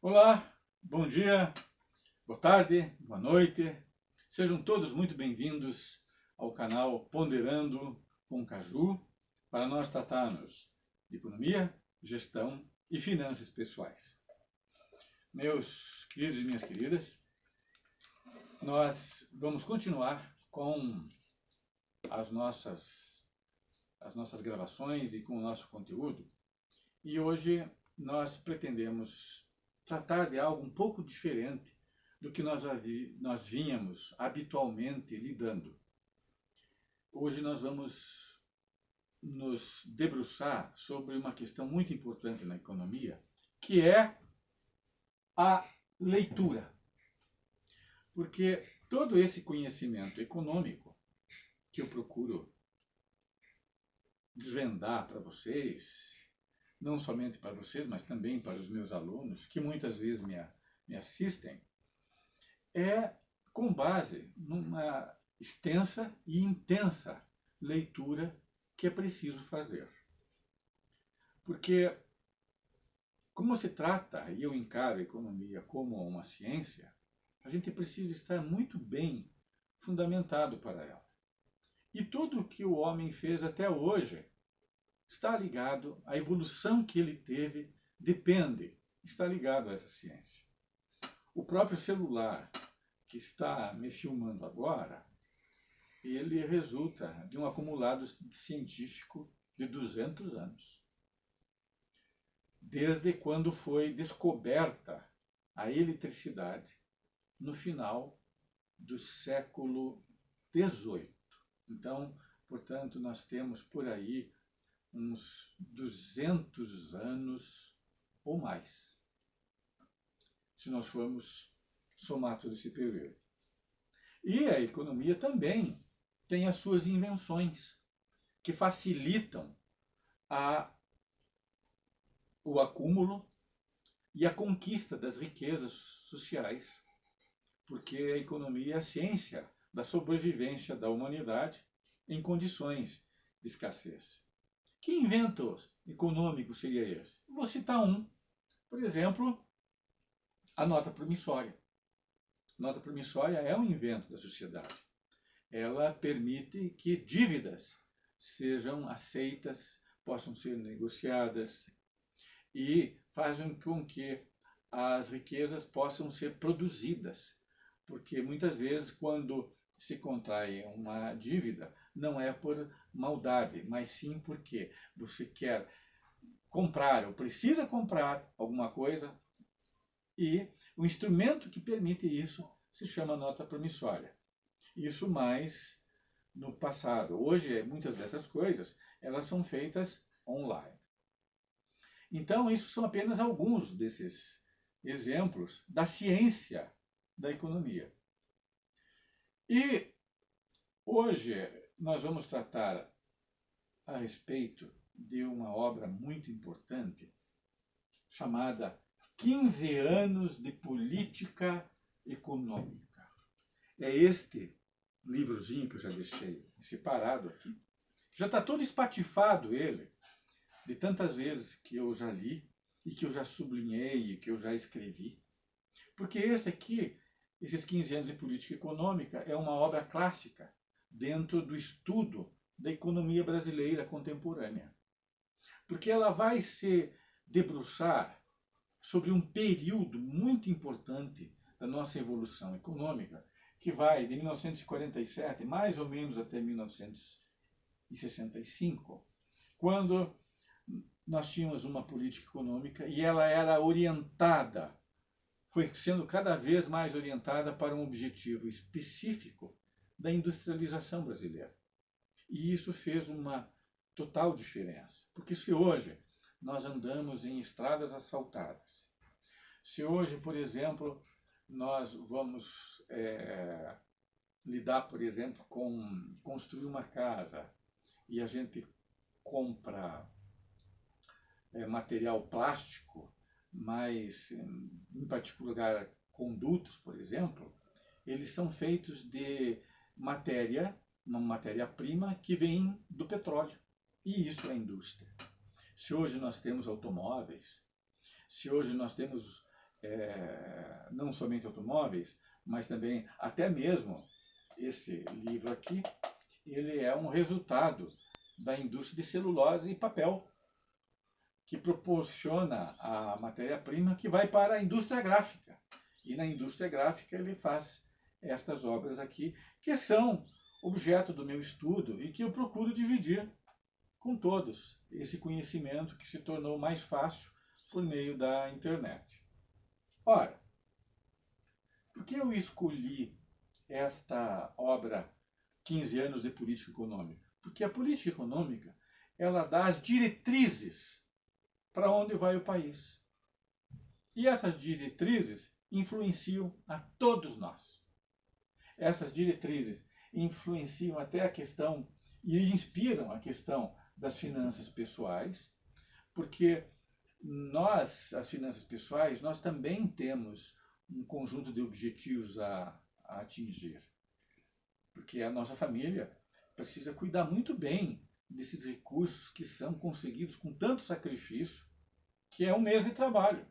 Olá, bom dia, boa tarde, boa noite. Sejam todos muito bem-vindos ao canal Ponderando com Caju para nós tratarmos de economia, gestão e finanças pessoais. Meus queridos e minhas queridas, nós vamos continuar com as nossas gravações e com o nosso conteúdo. E hoje nós pretendemos tratar de algo um pouco diferente do que nós vínhamos habitualmente lidando. Hoje nós vamos nos debruçar sobre uma questão muito importante na economia, que é a leitura. Porque todo esse conhecimento econômico que eu procuro desvendar para vocês, não somente para vocês, mas também para os meus alunos, que muitas vezes me assistem, é com base numa extensa e intensa leitura que é preciso fazer. Porque, como se trata, e eu encaro a economia como uma ciência, a gente precisa estar muito bem fundamentado para ela. E tudo o que o homem fez até hoje está ligado, à evolução que ele teve está ligado a essa ciência. O próprio celular que está me filmando agora, ele resulta de um acumulado científico de 200 anos. Desde quando foi descoberta a eletricidade no final do século XVIII. Então, portanto, nós temos por aí uns 200 anos ou mais, se nós formos somar todo esse período. E a economia também tem as suas invenções, que facilitam o acúmulo e a conquista das riquezas sociais, porque a economia é a ciência da sobrevivência da humanidade em condições de escassez. Que invento econômico seria esse? Vou citar um. Por exemplo, a nota promissória. A nota promissória é um invento da sociedade. Ela permite que dívidas sejam aceitas, possam ser negociadas e fazem com que as riquezas possam ser produzidas. Porque muitas vezes, quando se contrai uma dívida, não é por maldade, mas sim porque você quer comprar ou precisa comprar alguma coisa e o instrumento que permite isso se chama nota promissória. Isso mais no passado. Hoje, muitas dessas coisas, elas são feitas online. Então, isso são apenas alguns desses exemplos da ciência da economia. E hoje nós vamos tratar a respeito de uma obra muito importante chamada 15 anos de política econômica. É este livrozinho que eu já deixei separado aqui. Já está todo espatifado ele, de tantas vezes que eu já li e que eu já sublinhei e que eu já escrevi. Porque esses 15 anos de política econômica é uma obra clássica dentro do estudo da economia brasileira contemporânea. Porque ela vai se debruçar sobre um período muito importante da nossa evolução econômica, que vai de 1947 mais ou menos até 1965, quando nós tínhamos uma política econômica e ela era orientada, foi sendo cada vez mais orientada para um objetivo específico da industrialização brasileira. E isso fez uma total diferença. Porque se hoje nós andamos em estradas asfaltadas, se hoje, por exemplo, nós vamos lidar, por exemplo, com construir uma casa e a gente compra material plástico, mas, em particular, condutos, por exemplo, eles são feitos de uma matéria-prima que vem do petróleo. E isso é indústria. Se hoje nós temos automóveis, se hoje nós temos não somente automóveis, mas também até mesmo esse livro aqui, ele é um resultado da indústria de celulose e papel, que proporciona a matéria-prima que vai para a indústria gráfica. E na indústria gráfica ele faz estas obras aqui, que são objeto do meu estudo e que eu procuro dividir com todos, esse conhecimento que se tornou mais fácil por meio da internet. Ora, por que eu escolhi esta obra 15 anos de política econômica? Porque a política econômica, ela dá as diretrizes para onde vai o país. E essas diretrizes influenciam a todos nós. Essas diretrizes influenciam até a questão e inspiram a questão das finanças pessoais, porque nós, as finanças pessoais, nós também temos um conjunto de objetivos a atingir. Porque a nossa família precisa cuidar muito bem desses recursos que são conseguidos com tanto sacrifício, que é um mês de trabalho.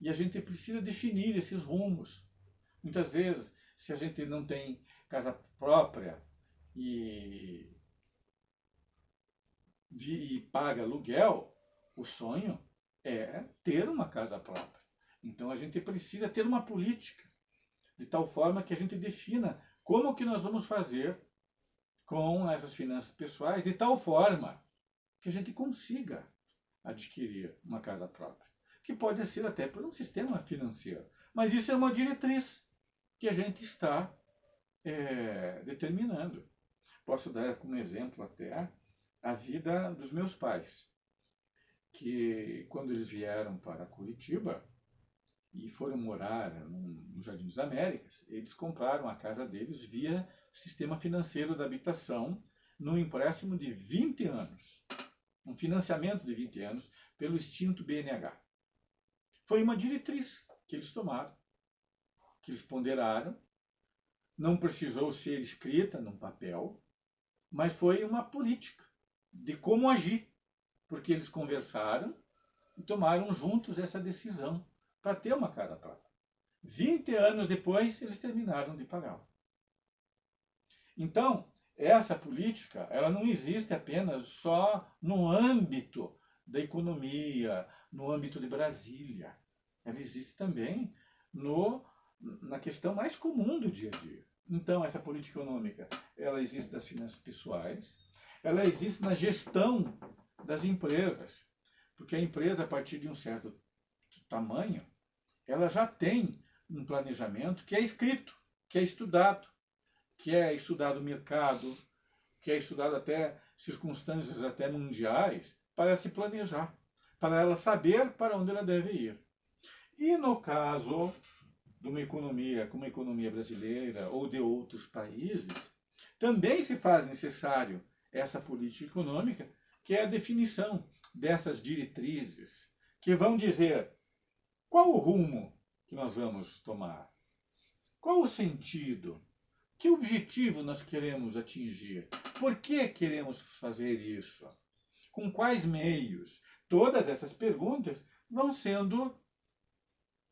E a gente precisa definir esses rumos. Muitas vezes, se a gente não tem casa própria e paga aluguel, o sonho é ter uma casa própria. Então a gente precisa ter uma política, de tal forma que a gente defina como que nós vamos fazer com essas finanças pessoais, de tal forma que a gente consiga adquirir uma casa própria, que pode ser até por um sistema financeiro. Mas isso é uma diretriz que a gente está determinando. Posso dar como exemplo até a vida dos meus pais, que quando eles vieram para Curitiba e foram morar no Jardim das Américas, eles compraram a casa deles via sistema financeiro da habitação, num empréstimo de 20 anos, um financiamento de 20 anos pelo extinto BNH. Foi uma diretriz que eles tomaram, que eles ponderaram, não precisou ser escrita num papel, mas foi uma política de como agir, porque eles conversaram e tomaram juntos essa decisão para ter uma casa própria. 20 anos depois, eles terminaram de pagá-la. Então, essa política, ela não existe apenas só no âmbito da economia, no âmbito de Brasília. Ela existe também na questão mais comum do dia a dia. Então, essa política econômica, ela existe das finanças pessoais, ela existe na gestão das empresas, porque a empresa, a partir de um certo tamanho, ela já tem um planejamento que é escrito, que é estudado o mercado, que é estudado até circunstâncias até mundiais, para se planejar, para ela saber para onde ela deve ir. E no caso de uma economia como a economia brasileira ou de outros países, também se faz necessário essa política econômica, que é a definição dessas diretrizes, que vão dizer qual o rumo que nós vamos tomar, qual o sentido, que objetivo nós queremos atingir, por que queremos fazer isso, com quais meios. Todas essas perguntas vão sendo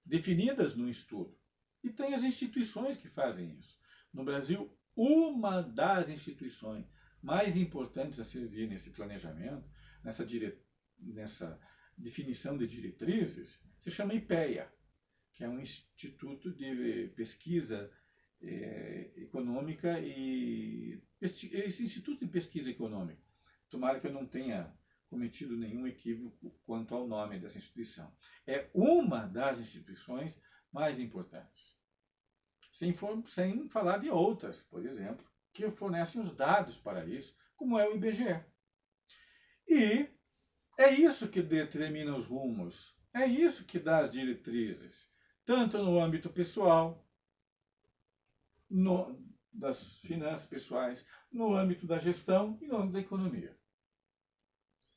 definidas no estudo. E tem as instituições que fazem isso. No Brasil, uma das instituições mais importantes a servir nesse planejamento, nessa definição de diretrizes, se chama IPEA, que é um instituto de pesquisa econômica e esse instituto de pesquisa econômica. Tomara que eu não tenha cometido nenhum equívoco quanto ao nome dessa instituição. É uma das instituições mais importantes. Sem falar de outras, por exemplo, que fornecem os dados para isso, como é o IBGE. E é isso que determina os rumos, é isso que dá as diretrizes, tanto no âmbito pessoal, das finanças pessoais, no âmbito da gestão e no âmbito da economia,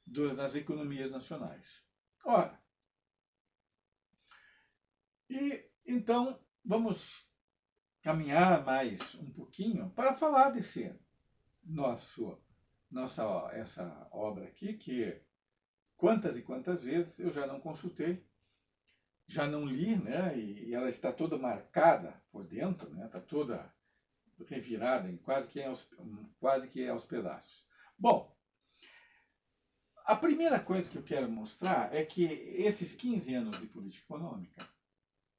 das economias nacionais. Ora, e então vamos caminhar mais um pouquinho para falar desse essa obra aqui, que quantas e quantas vezes eu já não consultei, já não li, né? E ela está toda marcada por dentro, né? Está toda revirada, quase que aos pedaços. Bom, a primeira coisa que eu quero mostrar é que esses 15 anos de política econômica,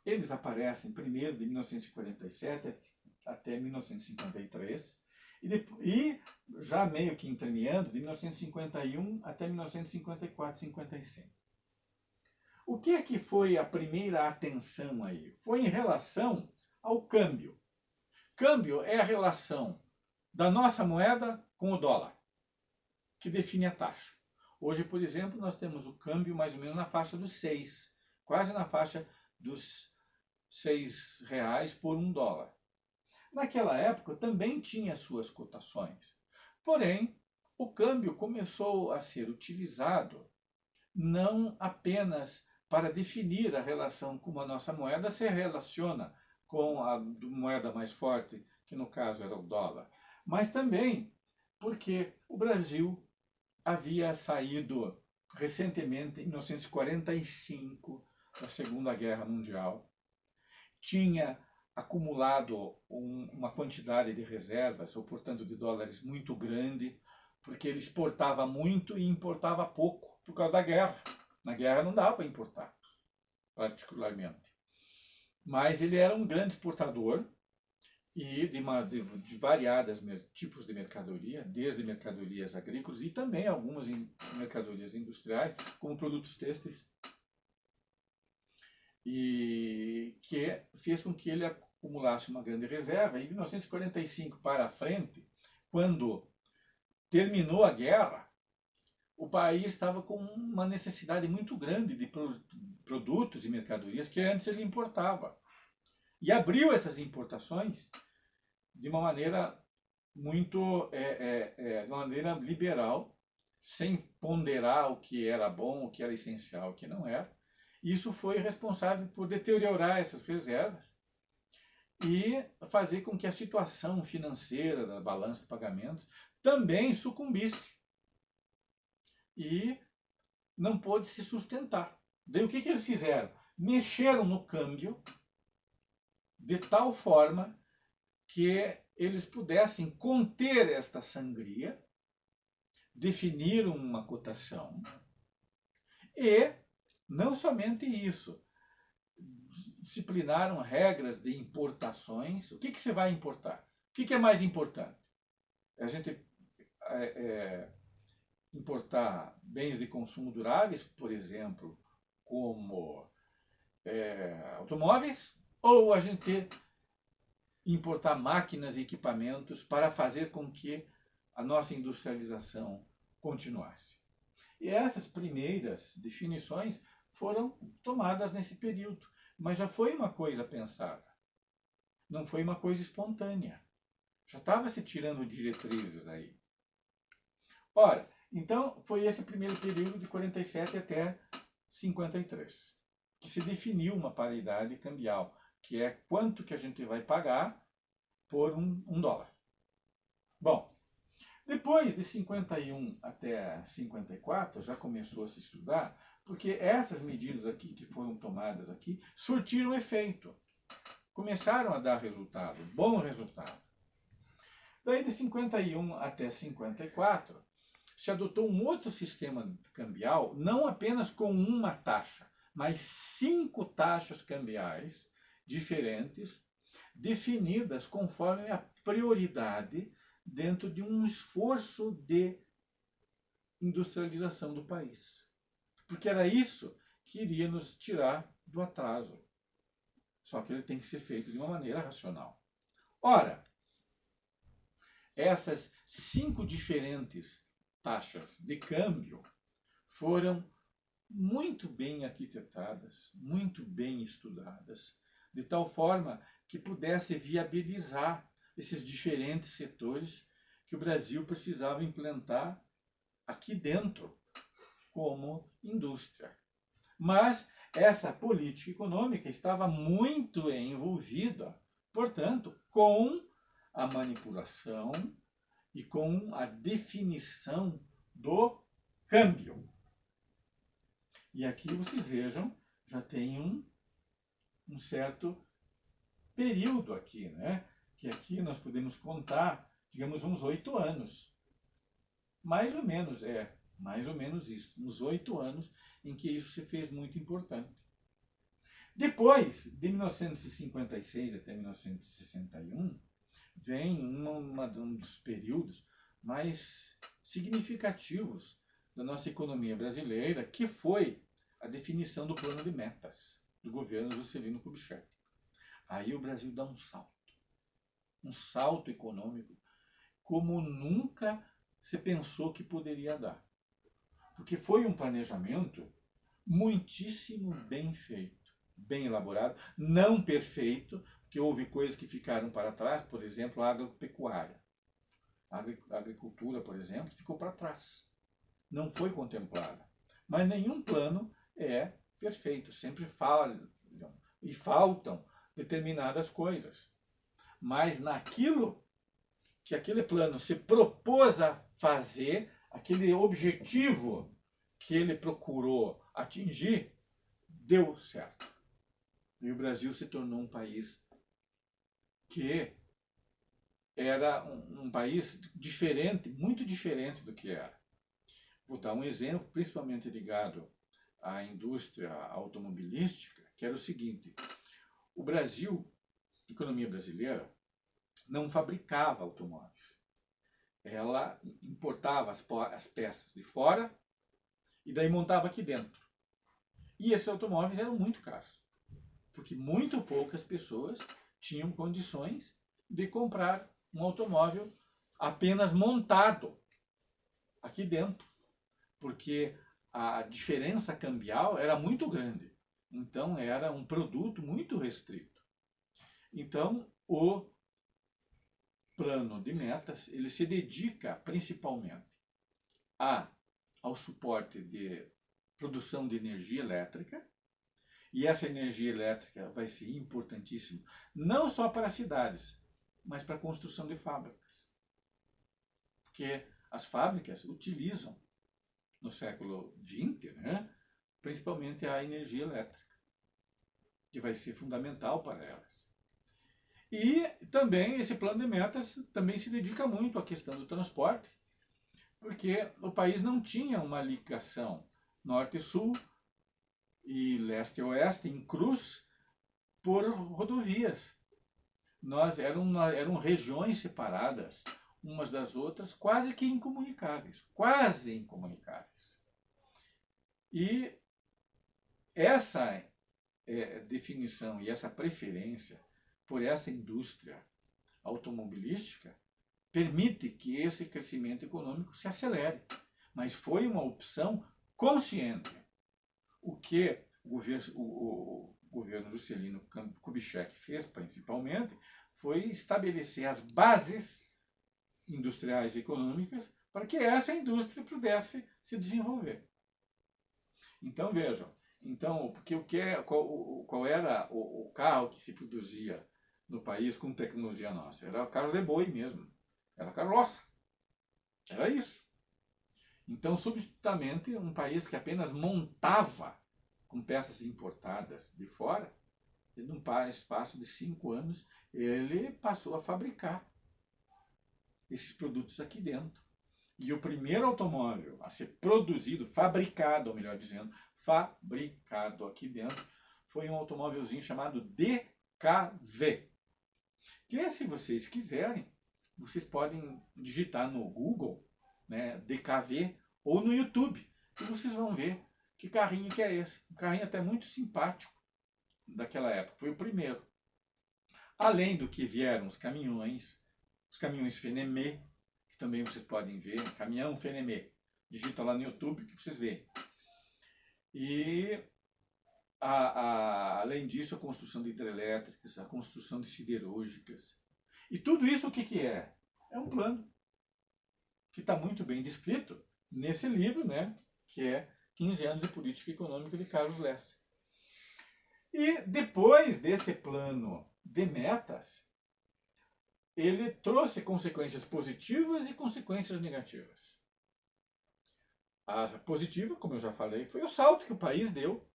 eles aparecem primeiro de 1947 até 1953, e já meio que entremeando de 1951 até 1954, 55. O que é que foi a primeira atenção aí? Foi em relação ao câmbio. Câmbio é a relação da nossa moeda com o dólar, que define a taxa. Hoje, por exemplo, nós temos o câmbio mais ou menos na faixa dos 6, quase na faixa dos R$ 6 por $1. Naquela época também tinha suas cotações. Porém, o câmbio começou a ser utilizado não apenas para definir a relação como a nossa moeda se relaciona com a moeda mais forte, que no caso era o dólar, mas também porque o Brasil havia saído recentemente, em 1945, da Segunda Guerra Mundial, tinha acumulado uma quantidade de reservas, ou portanto de dólares, muito grande, porque ele exportava muito e importava pouco por causa da guerra. Na guerra não dava para importar, particularmente. Mas ele era um grande exportador e de variados tipos de mercadoria, desde mercadorias agrícolas e também algumas mercadorias industriais, como produtos têxteis, e que fez com que ele acumulasse uma grande reserva. E de 1945 para frente, quando terminou a guerra, o país estava com uma necessidade muito grande de produtos e mercadorias que antes ele importava. E abriu essas importações de uma maneira muito de uma maneira liberal, sem ponderar o que era bom, o que era essencial, o que não era. Isso foi responsável por deteriorar essas reservas e fazer com que a situação financeira da balança de pagamentos também sucumbisse e não pôde se sustentar. Daí o que eles fizeram? Mexeram no câmbio de tal forma que eles pudessem conter esta sangria, definir uma cotação e, não somente isso, disciplinaram regras de importações. O que você vai importar? O que é mais importante? A gente importar bens de consumo duráveis, por exemplo, como automóveis, ou a gente importar máquinas e equipamentos para fazer com que a nossa industrialização continuasse. E essas primeiras definições foram tomadas nesse período, mas já foi uma coisa pensada, não foi uma coisa espontânea. Já estava se tirando diretrizes aí. Ora, então foi esse primeiro período de 47 até 53, que se definiu uma paridade cambial, que é quanto que a gente vai pagar por um dólar. Bom, depois de 51 até 54, já começou a se estudar, porque essas medidas aqui que foram tomadas aqui surtiram efeito. Começaram a dar resultado, bom resultado. Daí de 51 até 54, se adotou um outro sistema cambial, não apenas com uma taxa, mas 5 taxas cambiais diferentes, definidas conforme a prioridade dentro de um esforço de industrialização do país. Porque era isso que iria nos tirar do atraso. Só que ele tem que ser feito de uma maneira racional. Ora, essas 5 diferentes taxas de câmbio foram muito bem arquitetadas, muito bem estudadas, de tal forma que pudesse viabilizar esses diferentes setores que o Brasil precisava implantar aqui dentro como indústria. Mas essa política econômica estava muito envolvida, portanto, com a manipulação e com a definição do câmbio. E aqui vocês vejam, já tem um certo período aqui, né? Que aqui nós podemos contar, digamos, uns 8 anos. Mais ou menos, mais ou menos isso. Uns 8 anos em que isso se fez muito importante. Depois, de 1956 até 1961, vem um dos períodos mais significativos da nossa economia brasileira, que foi a definição do plano de metas do governo Juscelino Kubitschek. Aí o Brasil dá um salto econômico como nunca se pensou que poderia dar. Porque foi um planejamento muitíssimo bem feito, bem elaborado, não perfeito, porque houve coisas que ficaram para trás, por exemplo, a agropecuária. A agricultura, por exemplo, ficou para trás. Não foi contemplada. Mas nenhum plano é perfeito, sempre falham e faltam determinadas coisas. Mas naquilo que aquele plano se propôs a fazer, aquele objetivo que ele procurou atingir, deu certo. E o Brasil se tornou um país que era um país diferente, muito diferente do que era. Vou dar um exemplo, principalmente ligado à indústria automobilística, que era o seguinte: o Brasil, a economia brasileira, não fabricava automóveis. Ela importava as peças de fora e daí montava aqui dentro. E esses automóveis eram muito caros, porque muito poucas pessoas tinham condições de comprar um automóvel apenas montado aqui dentro, porque a diferença cambial era muito grande. Então era um produto muito restrito. Então o plano de metas ele se dedica principalmente ao suporte de produção de energia elétrica, e essa energia elétrica vai ser importantíssima não só para as cidades, mas para a construção de fábricas. Porque as fábricas utilizam, no século XX, né, principalmente a energia elétrica, que vai ser fundamental para elas. E também esse plano de metas também se dedica muito à questão do transporte, porque o país não tinha uma ligação norte-sul e leste-oeste em cruz por rodovias. Eram regiões separadas umas das outras, quase que incomunicáveis, quase incomunicáveis. E essa definição e essa preferência por essa indústria automobilística permite que esse crescimento econômico se acelere. Mas foi uma opção consciente. O que o governo Juscelino Kubitschek fez, principalmente, foi estabelecer as bases industriais e econômicas para que essa indústria pudesse se desenvolver. Então, vejam, qual era o carro que se produzia no país com tecnologia nossa? Era o carro de boi mesmo, era carroça, era isso. Então, subitamente, um país que apenas montava com peças importadas de fora, num espaço de 5 anos, ele passou a fabricar esses produtos aqui dentro. E o primeiro automóvel a ser produzido, fabricado, ou melhor dizendo, fabricado aqui dentro, foi um automóvelzinho chamado DKV. Que, se vocês quiserem, vocês podem digitar no Google, né, DKV, ou no YouTube, e vocês vão ver que carrinho que é esse. Um carrinho até muito simpático daquela época, foi o primeiro. Além do que vieram os caminhões Fenemé, que também vocês podem ver, caminhão Fenemé. Digita lá no YouTube que vocês veem. E, além disso, a construção de hidrelétricas, a construção de siderúrgicas. E tudo isso o que é? É um plano que está muito bem descrito nesse livro, né, que é 15 anos de política econômica de Carlos Lessa. E depois desse plano de metas, ele trouxe consequências positivas e consequências negativas. A positiva, como eu já falei, foi o salto que o país deu,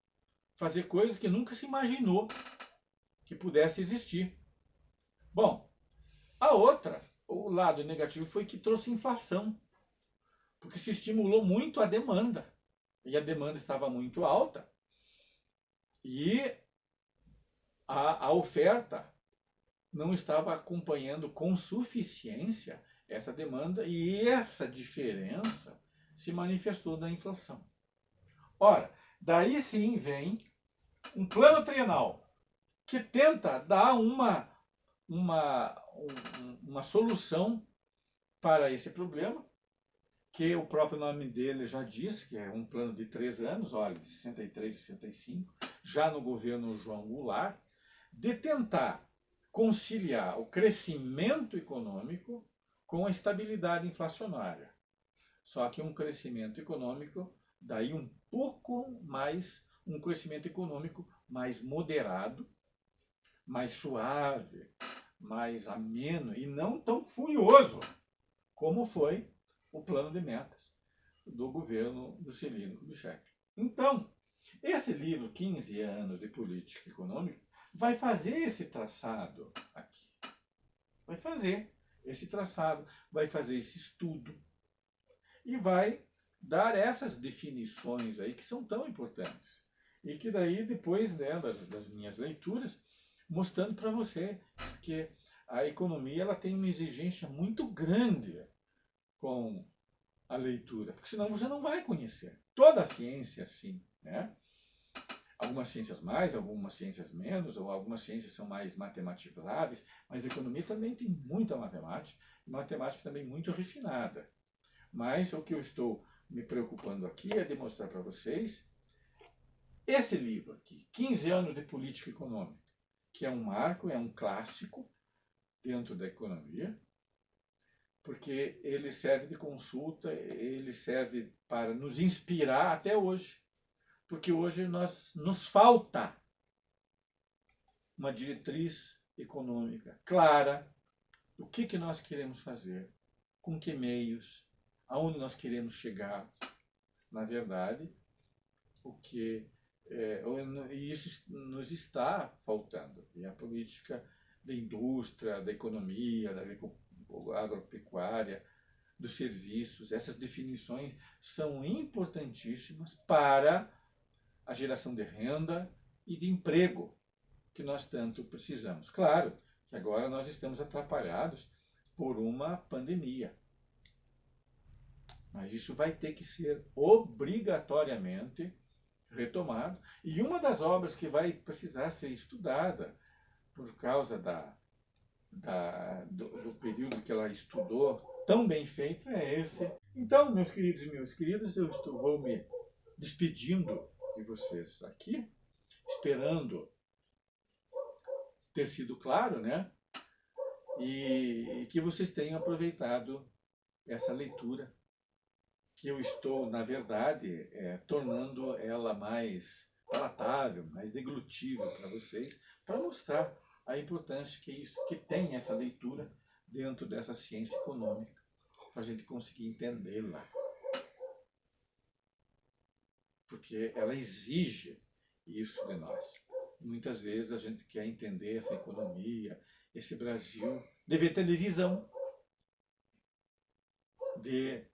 fazer coisas que nunca se imaginou que pudesse existir. Bom, a outra, o lado negativo foi que trouxe inflação, porque se estimulou muito a demanda, e a demanda estava muito alta, e a oferta não estava acompanhando com suficiência essa demanda, e essa diferença se manifestou na inflação. Ora, daí sim vem um plano trienal que tenta dar uma solução para esse problema, que o próprio nome dele já diz, que é um plano de 3 anos, olha, de 63 e 65, já no governo João Goulart, de tentar conciliar o crescimento econômico com a estabilidade inflacionária. Só que um crescimento econômico, daí um pouco mais, um crescimento econômico mais moderado, mais suave, mais ameno e não tão furioso como foi o plano de metas do governo do Juscelino Kubitschek. Então, esse livro, 15 anos de política econômica, vai fazer esse traçado aqui. Vai fazer esse traçado, vai fazer esse estudo e vai dar essas definições aí que são tão importantes. E que daí, depois, né, das minhas leituras, mostrando para você que a economia ela tem uma exigência muito grande com a leitura, porque senão você não vai conhecer. Toda a ciência, sim, né? Algumas ciências mais, algumas ciências menos, ou algumas ciências são mais matematizáveis, mas a economia também tem muita matemática, e matemática também muito refinada. Mas o que eu estou me preocupando aqui é demonstrar para vocês esse livro aqui, 15 anos de política econômica, que é um marco, é um clássico dentro da economia, porque ele serve de consulta, ele serve para nos inspirar até hoje. Porque hoje nos falta uma diretriz econômica clara do que nós queremos fazer, com que meios, aonde nós queremos chegar. Na verdade, isso nos está faltando. E a política da indústria, da economia, da agropecuária, dos serviços, essas definições são importantíssimas para a geração de renda e de emprego que nós tanto precisamos. Claro que agora nós estamos atrapalhados por uma pandemia, mas isso vai ter que ser obrigatoriamente retomado. E uma das obras que vai precisar ser estudada por causa do período que ela estudou, tão bem feito, é esse. Então, meus queridos e minhas queridas, vou me despedindo de vocês aqui, esperando ter sido claro, né? E que vocês tenham aproveitado essa leitura, que eu estou, na verdade, tornando ela mais palatável, mais deglutível para vocês, para mostrar a importância que tem essa leitura dentro dessa ciência econômica, para a gente conseguir entendê-la. Porque ela exige isso de nós. Muitas vezes a gente quer entender essa economia, esse Brasil, de ver televisão, de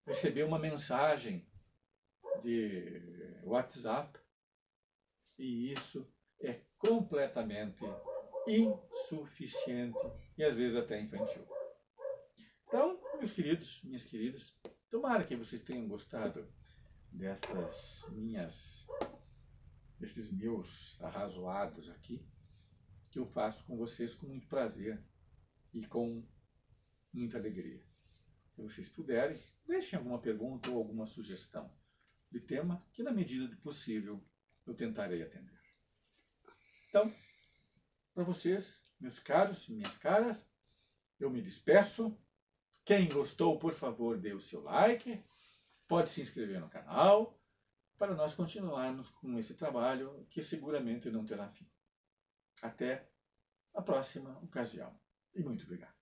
receber uma mensagem de WhatsApp, e isso é completamente insuficiente e às vezes até infantil. Então, meus queridos, minhas queridas, tomara que vocês tenham gostado desses meus arrazoados aqui, que eu faço com vocês com muito prazer e com muita alegria. Se vocês puderem, deixem alguma pergunta ou alguma sugestão de tema que, na medida do possível, eu tentarei atender. Então, para vocês, meus caros e minhas caras, eu me despeço. Quem gostou, por favor, dê o seu like. Pode se inscrever no canal para nós continuarmos com esse trabalho que seguramente não terá fim. Até a próxima ocasião. E muito obrigado.